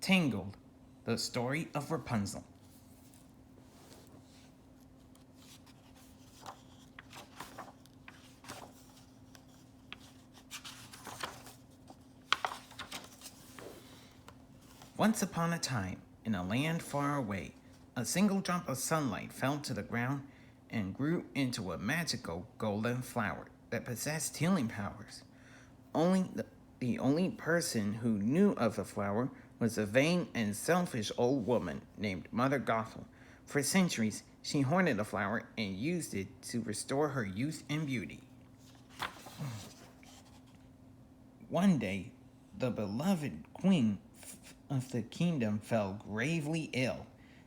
Tangled, the story of Rapunzel. Once upon a time, in a land far away, a single drop of sunlight fell to the ground and grew into a magical golden flower that possessed healing powers. The only person who knew of the flower was a vain and selfish old woman named Mother Gothel. For centuries, she hoarded the flower and used it to restore her youth and beauty. One day, the beloved queen of the kingdom fell gravely ill.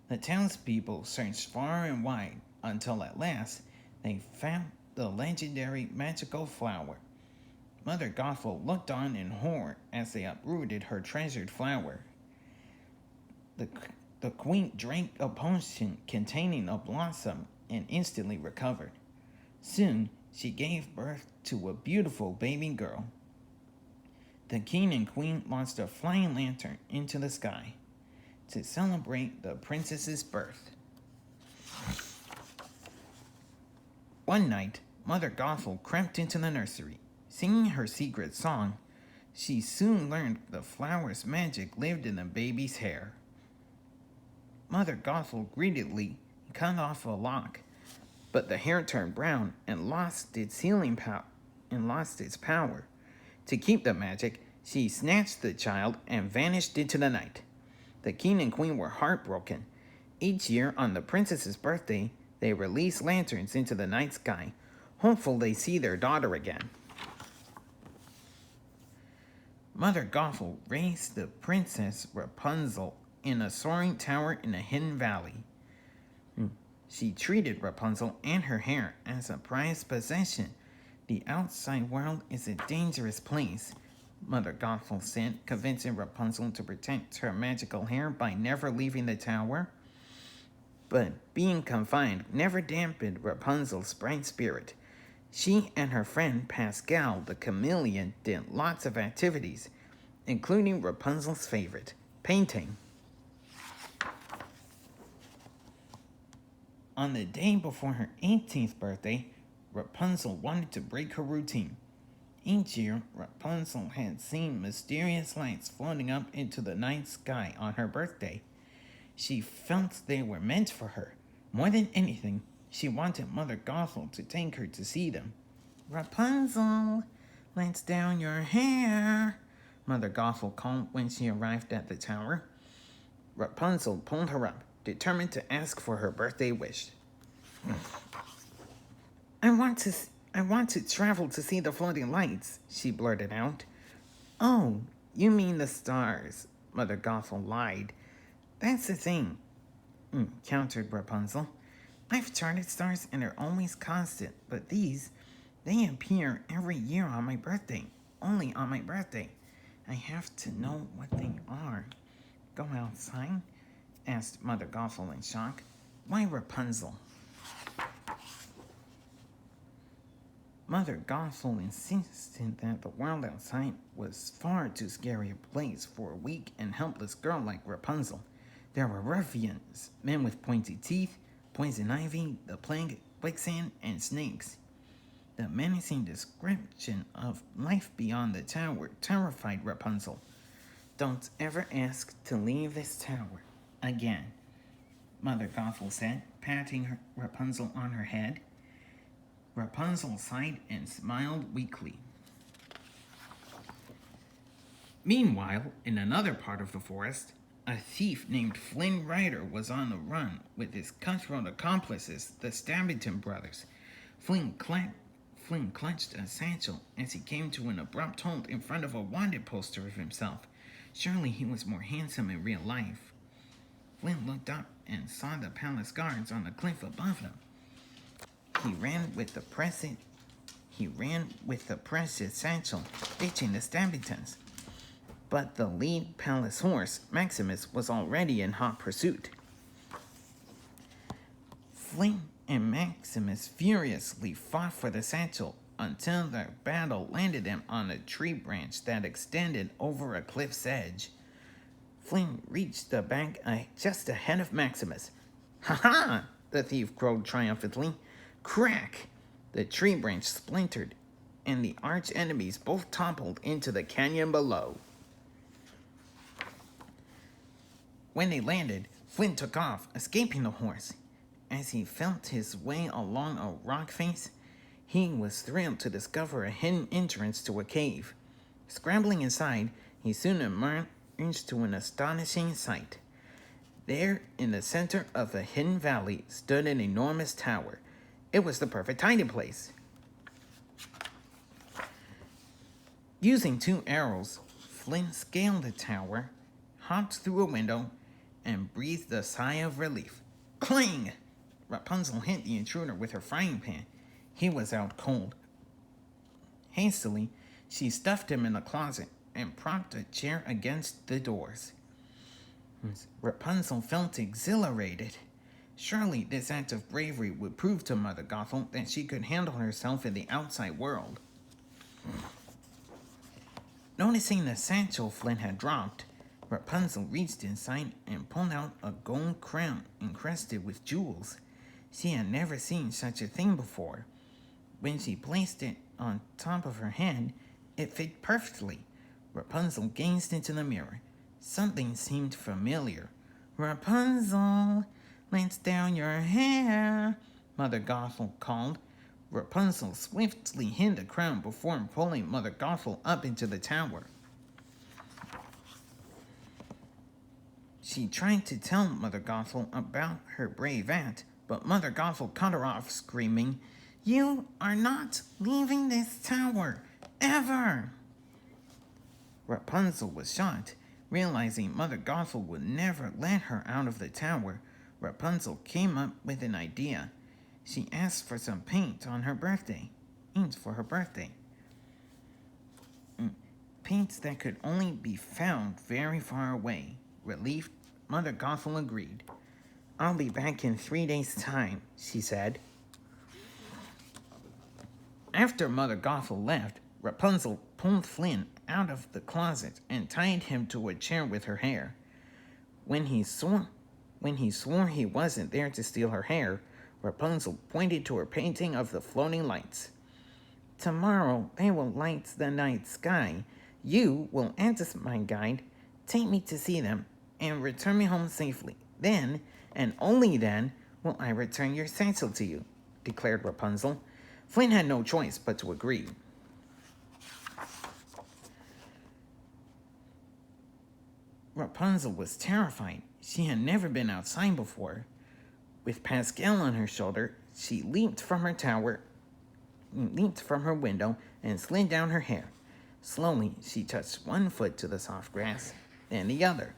The townspeople searched far and wide until at last they found the legendary magical flower. Mother Gothel looked on in horror as they uprooted her treasured flower. The queen drank a potion containing a blossom and instantly recovered. Soon, she gave birth to a beautiful baby girl. The king and queen launched a flying lantern into the sky to celebrate the princess's birth. One night, Mother Gothel crept into the nursery. Singing her secret song, she soon learned the flower's magic lived in the baby's hair. Mother Gothel greedily cut off a lock, but the hair turned brown and lost its power. To keep the magic, she snatched the child and vanished into the night. The king and queen were heartbroken. Each year on the princess's birthday, they release lanterns into the night sky, hopeful they see their daughter again. Mother Gothel raised the princess Rapunzel in a soaring tower in a hidden valley. She treated Rapunzel and her hair as a prized possession. The outside world is a dangerous place, Mother Gothel said, convincing Rapunzel to protect her magical hair by never leaving the tower. But being confined never dampened Rapunzel's bright spirit. She and her friend Pascal the chameleon did lots of activities, including Rapunzel's favorite, painting. On the day before her 18th birthday, Rapunzel wanted to break her routine. Each year, Rapunzel had seen mysterious lights floating up into the night sky on her birthday. She felt they were meant for her. More than anything, she wanted Mother Gothel to take her to see them. Rapunzel, let's down your hair, Mother Gothel called when she arrived at the tower. Rapunzel pulled her up, determined to ask for her birthday wish. I want to travel to see the floating lights, she blurted out. Oh, you mean the stars, Mother Gothel lied. That's the thing, countered Rapunzel. I've charted stars and they're always constant, but they appear every year on my birthday, only on my birthday. I have to know what they are. Go outside? Asked Mother Gothel in shock. Why Rapunzel? Mother Gothel insisted that the world outside was far too scary a place for a weak and helpless girl like Rapunzel. There were ruffians, men with pointy teeth, poison ivy, the plague, quicksand, and snakes. The menacing description of life beyond the tower terrified Rapunzel. Don't ever ask to leave this tower again, Mother Gothel said, patting Rapunzel on her head. Rapunzel sighed and smiled weakly. Meanwhile, in another part of the forest, a thief named Flynn Rider was on the run with his cutthroat accomplices, the Stabbington brothers. Flynn clutched a satchel as he came to an abrupt halt in front of a wanted poster of himself. Surely he was more handsome in real life. Flynn looked up and saw the palace guards on the cliff above him. He ran with the precious satchel, ditching the Stabbingtons. But the lead palace horse, Maximus, was already in hot pursuit. Flynn and Maximus furiously fought for the satchel until their battle landed them on a tree branch that extended over a cliff's edge. Flynn reached the bank just ahead of Maximus. "Ha ha!" the thief crowed triumphantly. Crack! The tree branch splintered, and the arch enemies both toppled into the canyon below. When they landed, Flynn took off, escaping the horse. As he felt his way along a rock face, he was thrilled to discover a hidden entrance to a cave. Scrambling inside, he soon emerged to an astonishing sight. There, in the center of a hidden valley, stood an enormous tower. It was the perfect hiding place. Using 2 arrows, Flynn scaled the tower, hopped through a window, and breathed a sigh of relief. Cling! Rapunzel hit the intruder with her frying pan. He was out cold. Hastily, she stuffed him in the closet and propped a chair against the doors. Rapunzel felt exhilarated. Surely this act of bravery would prove to Mother Gothel that she could handle herself in the outside world. Noticing the satchel Flynn had dropped, Rapunzel reached inside and pulled out a gold crown encrusted with jewels. She had never seen such a thing before. When she placed it on top of her head, it fit perfectly. Rapunzel gazed into the mirror. Something seemed familiar. "Rapunzel, let down your hair," Mother Gothel called. Rapunzel swiftly hid the crown before pulling Mother Gothel up into the tower. She tried to tell Mother Gothel about her brave act, but Mother Gothel cut her off, screaming, "You are not leaving this tower, ever!" Rapunzel was shocked. Realizing Mother Gothel would never let her out of the tower, Rapunzel came up with an idea. She asked for some paint for her birthday. Paints that could only be found very far away. Relieved, Mother Gothel agreed. "I'll be back in 3 days' time," she said. After Mother Gothel left, Rapunzel pulled Flynn out of the closet and tied him to a chair with her hair. When he swore he wasn't there to steal her hair, Rapunzel pointed to her painting of the floating lights. "Tomorrow they will light the night sky. You will act as my guide, take me to see them, and return me home safely. Then, and only then, will I return your satchel to you," declared Rapunzel. Flynn had no choice but to agree. Rapunzel was terrified. She had never been outside before. With Pascal on her shoulder, she leaped from her window, and slid down her hair. Slowly, she touched one foot to the soft grass, then the other.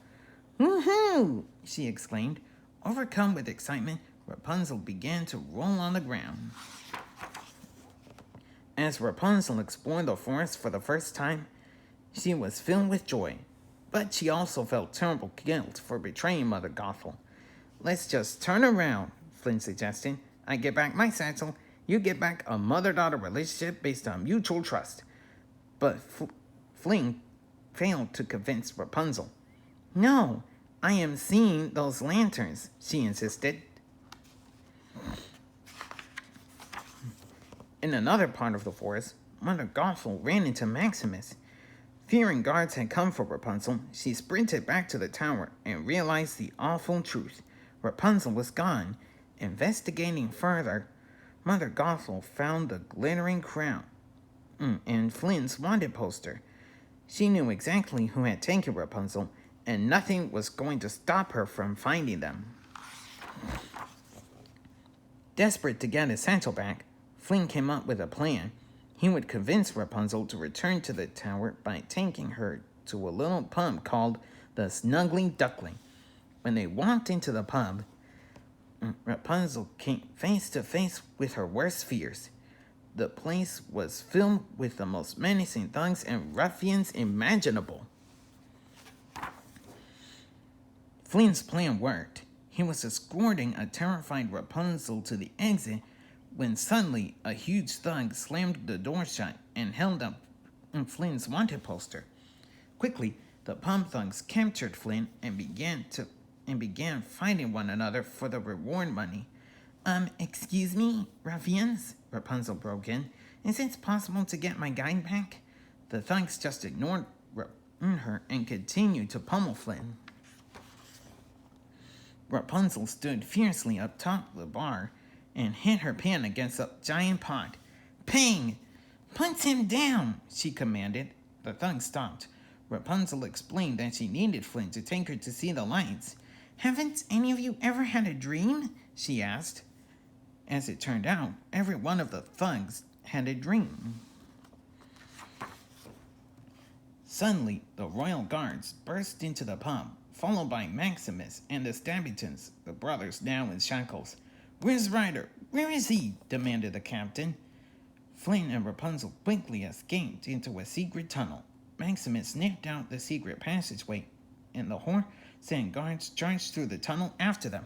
"Woohoo!" she exclaimed. Overcome with excitement, Rapunzel began to roll on the ground. As Rapunzel explored the forest for the first time, she was filled with joy. But she also felt terrible guilt for betraying Mother Gothel. "Let's just turn around," Flynn suggested. "I get back my satchel, you get back a mother-daughter relationship based on mutual trust." But Flynn failed to convince Rapunzel. "No, I am seeing those lanterns," she insisted. In another part of the forest, Mother Gothel ran into Maximus. Fearing guards had come for Rapunzel, she sprinted back to the tower and realized the awful truth. Rapunzel was gone. Investigating further, Mother Gothel found the glittering crown and Flynn's wanted poster. She knew exactly who had taken Rapunzel, and nothing was going to stop her from finding them. Desperate to get his satchel back, Flynn came up with a plan. He would convince Rapunzel to return to the tower by taking her to a little pub called the Snuggly Duckling. When they walked into the pub, Rapunzel came face to face with her worst fears. The place was filled with the most menacing thugs and ruffians imaginable. Flynn's plan worked. He was escorting a terrified Rapunzel to the exit when suddenly a huge thug slammed the door shut and held up Flynn's wanted poster. Quickly, The pump thugs captured Flynn and began fighting one another for the reward money. Excuse me, ruffians, Rapunzel broke in. Is it possible to get my guide back? The thugs just ignored her and continued to pummel Flynn. Rapunzel stood fiercely up top of the bar and hit her pan against a giant pot. Ping! Put him down, she commanded. The thugs stopped. Rapunzel explained that she needed Flynn to take her to see the lights. Haven't any of you ever had a dream? She asked. As it turned out, every one of the thugs had a dream. Suddenly, the royal guards burst into the pub, followed by Maximus and the Stabbingtons, the brothers now in shackles. Where's Ryder? Where is he? Demanded the captain. Flynn and Rapunzel quickly escaped into a secret tunnel. Maximus sniffed out the secret passageway, and the horse and guards charged through the tunnel after them.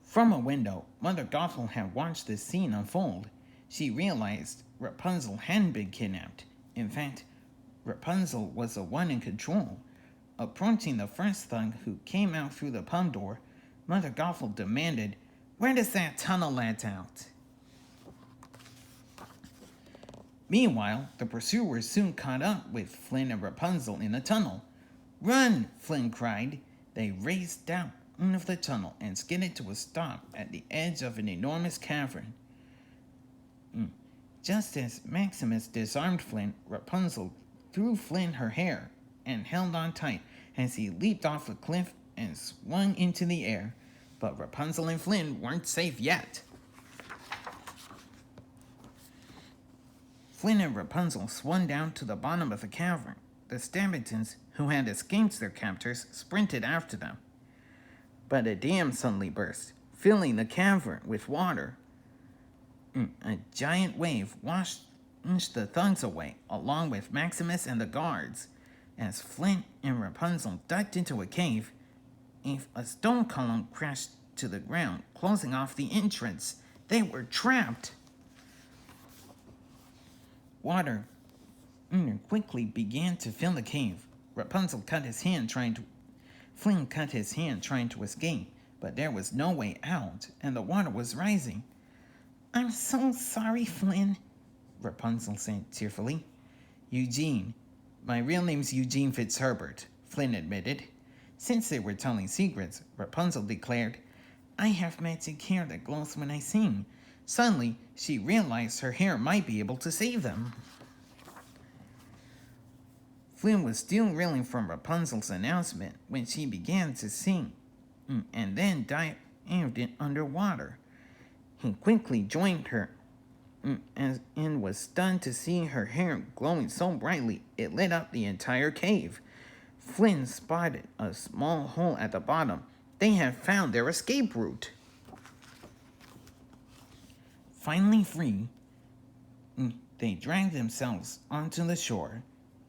From a window, Mother Gothel had watched this scene unfold. She realized Rapunzel hadn't been kidnapped. In fact, Rapunzel was the one in control. Approaching the first thug who came out through the pub door, Mother Gothel demanded, "Where does that tunnel lead out?" Meanwhile, the pursuers soon caught up with Flynn and Rapunzel in the tunnel. "Run!" Flynn cried. They raced out of the tunnel and skidded to a stop at the edge of an enormous cavern. Just as Maximus disarmed Flynn, Rapunzel threw Flynn her hair and held on tight as he leaped off a cliff and swung into the air. But Rapunzel and Flynn weren't safe yet. Flynn and Rapunzel swung down to the bottom of the cavern. The Stabbingtons, who had escaped their captors, sprinted after them. But a dam suddenly burst, filling the cavern with water. A giant wave washed the thugs away, along with Maximus and the guards. As Flynn and Rapunzel ducked into a cave, a stone column crashed to the ground, closing off the entrance. They were trapped. Water quickly began to fill the cave. Flynn cut his hand trying to escape, but there was no way out, and the water was rising. "I'm so sorry, Flynn," Rapunzel said tearfully. "Eugene. My real name's Eugene Fitzherbert," Flynn admitted. Since they were telling secrets, Rapunzel declared, "I have magic hair that glows when I sing." Suddenly, she realized her hair might be able to save them. Flynn was still reeling from Rapunzel's announcement when she began to sing, and then dived underwater. He quickly joined her and was stunned to see her hair glowing so brightly it lit up the entire cave. Flynn spotted a small hole at the bottom. They had found their escape route. Finally free, they dragged themselves onto the shore.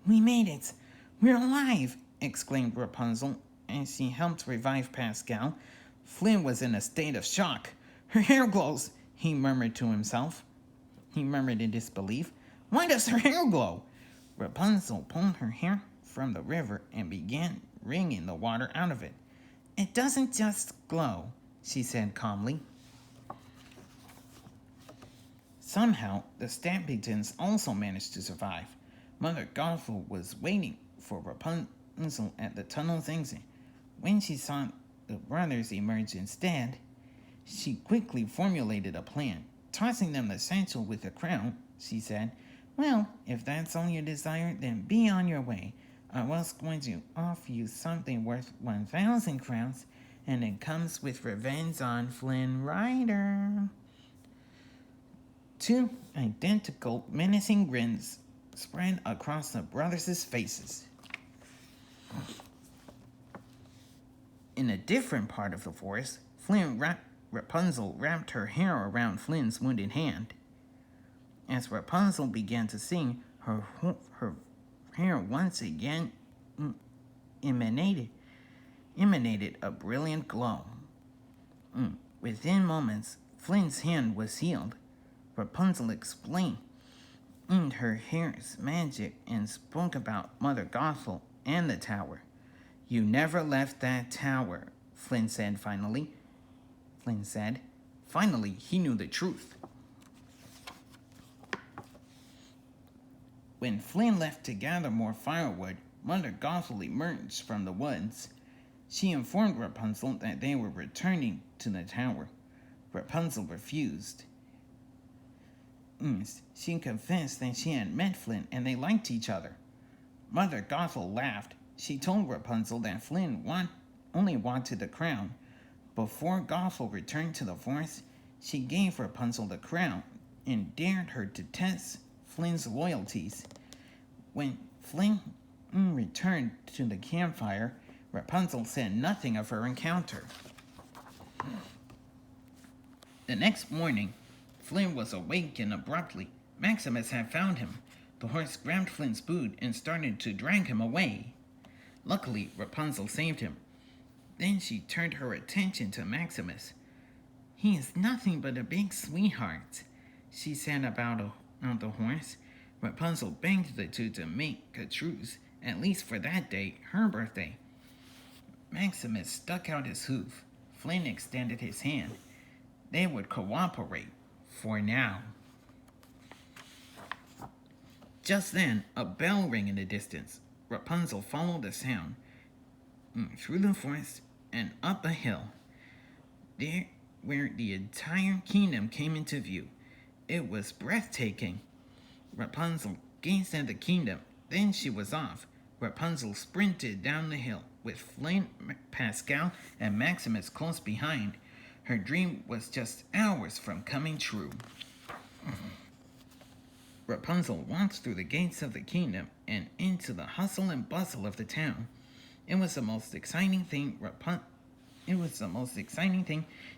"We made it! We're alive!" exclaimed Rapunzel as she helped revive Pascal. Flynn was in a state of shock. "Her hair glows," he murmured to himself. He murmured in disbelief. "Why does her hair glow?" Rapunzel pulled her hair from the river and began wringing the water out of it. "It doesn't just glow," she said calmly. Somehow, the Stabbingtons also managed to survive. Mother Gothel was waiting for Rapunzel at the tunnel's exit. When she saw the brothers emerge instead, she quickly formulated a plan. Tossing them the satchel with the crown, she said, "Well, if that's all you desire, then be on your way. I was going to offer you something worth 1,000 crowns, and it comes with revenge on Flynn Rider." Two identical menacing grins spread across the brothers' faces. In a different part of the forest, Rapunzel wrapped her hair around Flynn's wounded hand. As Rapunzel began to sing, her hair once again emanated a brilliant glow. Within moments, Flynn's hand was healed. Rapunzel explained her hair's magic and spoke about Mother Gothel and the tower. You never left that tower, Flynn said finally. Flynn said. Finally, he knew the truth. When Flynn left to gather more firewood, Mother Gothel emerged from the woods. She informed Rapunzel that they were returning to the tower. Rapunzel refused. She confessed that she had met Flynn and they liked each other. Mother Gothel laughed. She told Rapunzel that Flynn only wanted the crown. Before Gothel returned to the forest, she gave Rapunzel the crown and dared her to test Flynn's loyalties. When Flynn returned to the campfire, Rapunzel said nothing of her encounter. The next morning, Flynn was awakened abruptly. Maximus had found him. The horse grabbed Flynn's boot and started to drag him away. Luckily, Rapunzel saved him. Then she turned her attention to Maximus. He is nothing but a big sweetheart, she said about the horse. Rapunzel begged the two to make a truce, at least for that day, her birthday. Maximus stuck out his hoof. Flynn extended his hand. They would cooperate, for now. Just then, a bell rang in the distance. Rapunzel followed the sound through the forest and up a hill. There, where the entire kingdom came into view. It was breathtaking. Rapunzel gazed at the kingdom, then she was off. Rapunzel sprinted down the hill, with Flynn, Pascal, and Maximus close behind. Her dream was just hours from coming true. Rapunzel walked through the gates of the kingdom and into the hustle and bustle of the town. It was the most exciting thing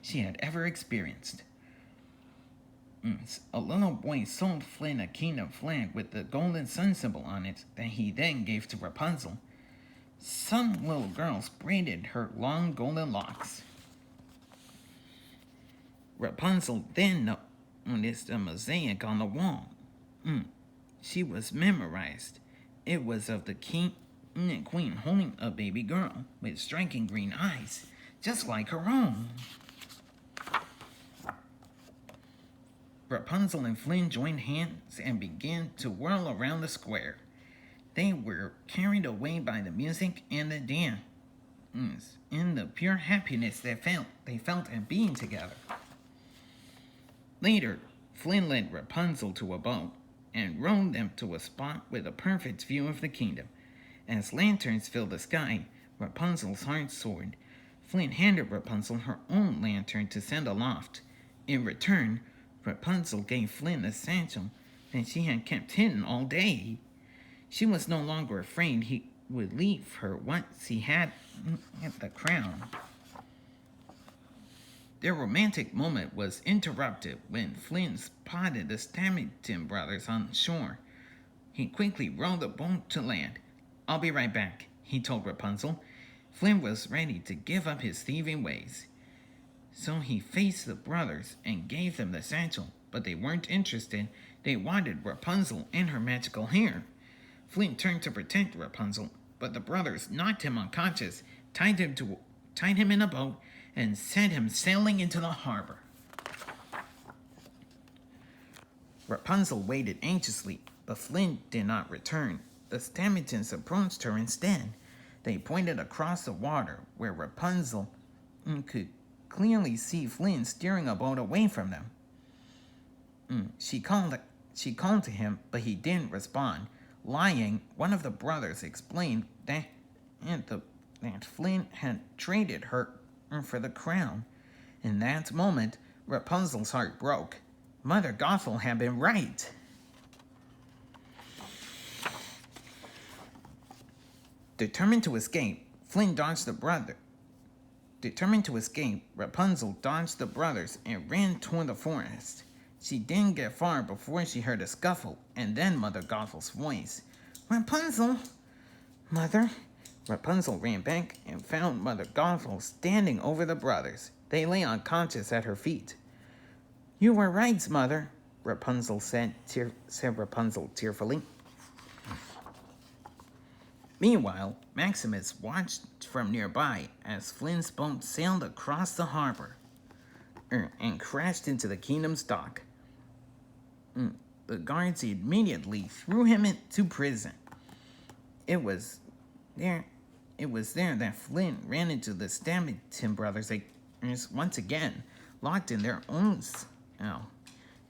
she had ever experienced. A little boy sold Flynn a kingdom flag with the golden sun symbol on it that he then gave to Rapunzel. Some little girls braided her long golden locks. Rapunzel then noticed a mosaic on the wall. She was memorized. It was of the king and queen holding a baby girl with striking green eyes, just like her own. Rapunzel and Flynn joined hands and began to whirl around the square. They were carried away by the music and the dance, and the pure happiness they felt at being together. Later, Flynn led Rapunzel to a boat and rowed them to a spot with a perfect view of the kingdom. As lanterns filled the sky, Rapunzel's heart soared. Flynn handed Rapunzel her own lantern to send aloft. In return, Rapunzel gave Flynn a satchel that she had kept hidden all day. She was no longer afraid he would leave her once he had the crown. Their romantic moment was interrupted when Flynn spotted the Stamington brothers on the shore. He quickly rowed the boat to land. I'll be right back, he told Rapunzel. Flynn was ready to give up his thieving ways. So he faced the brothers and gave them the satchel, but they weren't interested. They wanted Rapunzel and her magical hair. Flynn turned to protect Rapunzel, but the brothers knocked him unconscious, tied him in a boat, and sent him sailing into the harbor. Rapunzel waited anxiously, but Flynn did not return. The Stamingtons approached her instead. They pointed across the water, where Rapunzel could clearly see Flynn steering a boat away from them. She called to him, but he didn't respond. Lying, one of the brothers explained that Flynn had traded her for the crown. In that moment, Rapunzel's heart broke. Mother Gothel had been right. Determined to escape, Rapunzel dodged the brothers and ran toward the forest. She didn't get far before she heard a scuffle, and then Mother Gothel's voice. Rapunzel! Mother! Rapunzel ran back and found Mother Gothel standing over the brothers. They lay unconscious at her feet. You were right, Mother. said Rapunzel tearfully. Meanwhile, Maximus watched from nearby as Flynn's boat sailed across the harbor and crashed into the kingdom's dock. The guards immediately threw him into prison. It was there that Flynn ran into the Stabbington brothers once again, locked in their own cell.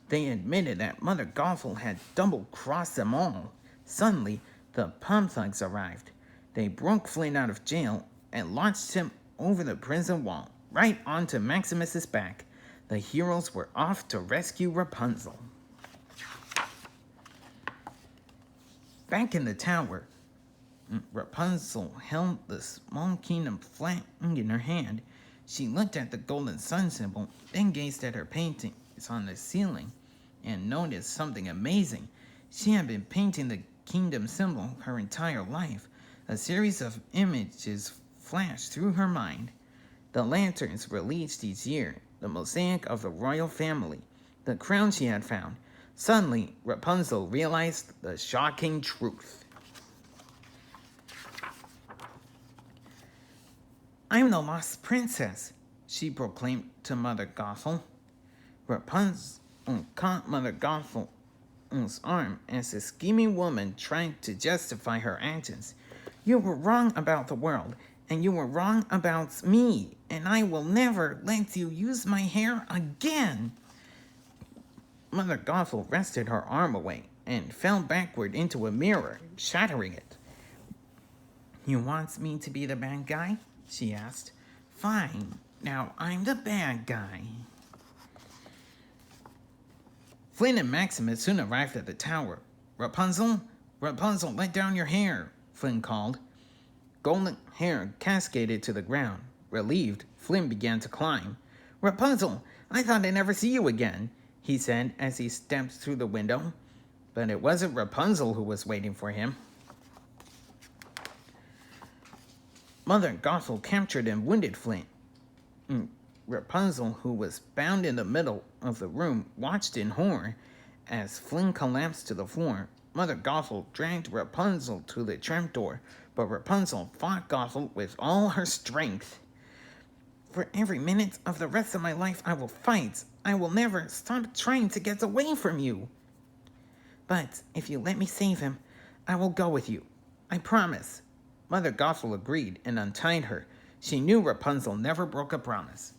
They admitted that Mother Gothel had double-crossed them all. Suddenly, the pump thugs arrived. They broke Flynn out of jail and launched him over the prison wall, right onto Maximus's back. The heroes were off to rescue Rapunzel. Back in the tower, Rapunzel held the small kingdom flag in her hand. She looked at the golden sun symbol, then gazed at her paintings on the ceiling and noticed something amazing. She had been painting the kingdom symbol her entire life. A series of images flashed through her mind. The lanterns released each year, the mosaic of the royal family, the crown she had found. Suddenly, Rapunzel realized the shocking truth. "I'm the lost princess," she proclaimed to Mother Gothel. Rapunzel caught Mother Gothel's arm as the scheming woman tried to justify her actions. "You were wrong about the world, and you were wrong about me, and I will never let you use my hair again." Mother Gothel wrested her arm away and fell backward into a mirror, shattering it. "You want me to be the bad guy?" she asked. "Fine, now I'm the bad guy." Flynn and Maximus soon arrived at the tower. Rapunzel, let down your hair," Flynn called. Golden hair cascaded to the ground. Relieved, Flynn began to climb. "Rapunzel, I thought I'd never see you again," he said as he stepped through the window. But it wasn't Rapunzel who was waiting for him. Mother Gothel captured and wounded Flynn. Rapunzel, who was bound in the middle of the room, watched in horror as Flynn collapsed to the floor. Mother Gothel dragged Rapunzel to the trapdoor, but Rapunzel fought Gothel with all her strength. "For every minute of the rest of my life I will fight. I will never stop trying to get away from you. But if you let me save him, I will go with you. I promise." Mother Gothel agreed and untied her. She knew Rapunzel never broke a promise.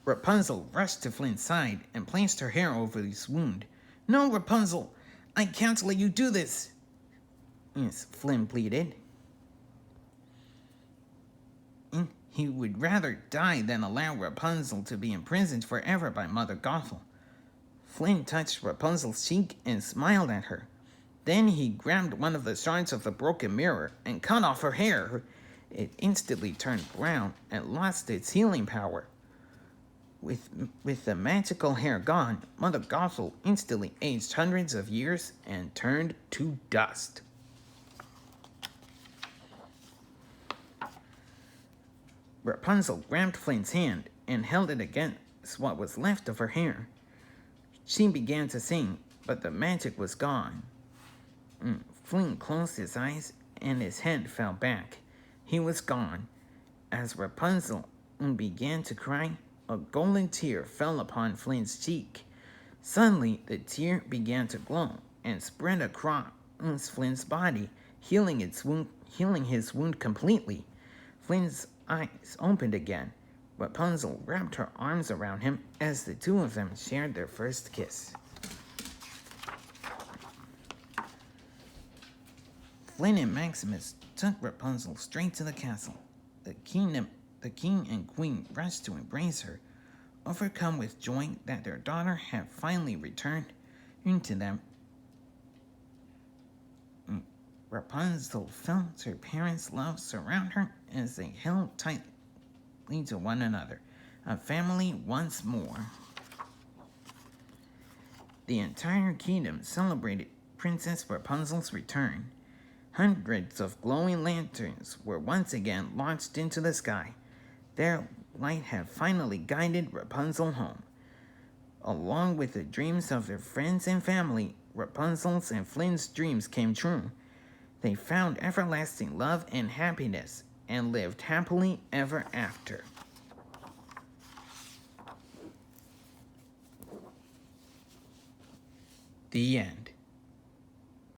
Rapunzel rushed to Flynn's side and placed her hair over his wound. "No, Rapunzel, I can't let you do this," Flynn pleaded. He would rather die than allow Rapunzel to be imprisoned forever by Mother Gothel. Flynn touched Rapunzel's cheek and smiled at her. Then he grabbed one of the shards of the broken mirror and cut off her hair. It instantly turned brown and lost its healing power. With the magical hair gone, Mother Gothel instantly aged hundreds of years and turned to dust. Rapunzel grabbed Flynn's hand and held it against what was left of her hair. She began to sing, but the magic was gone. Flynn closed his eyes and his head fell back. He was gone. As Rapunzel began to cry, a golden tear fell upon Flynn's cheek. Suddenly, the tear began to glow and spread across Flynn's body, healing his wound completely. Flynn's eyes opened again. Rapunzel wrapped her arms around him as the two of them shared their first kiss. Flynn and Maximus took Rapunzel straight to the castle. The king and queen rushed to embrace her, overcome with joy that their daughter had finally returned to them. Rapunzel felt her parents' love surround her as they held tightly to one another, a family once more. The entire kingdom celebrated Princess Rapunzel's return. Hundreds of glowing lanterns were once again launched into the sky. There light had finally guided Rapunzel home. Along with the dreams of their friends and family, Rapunzel's and Flynn's dreams came true. They found everlasting love and happiness and lived happily ever after. The end.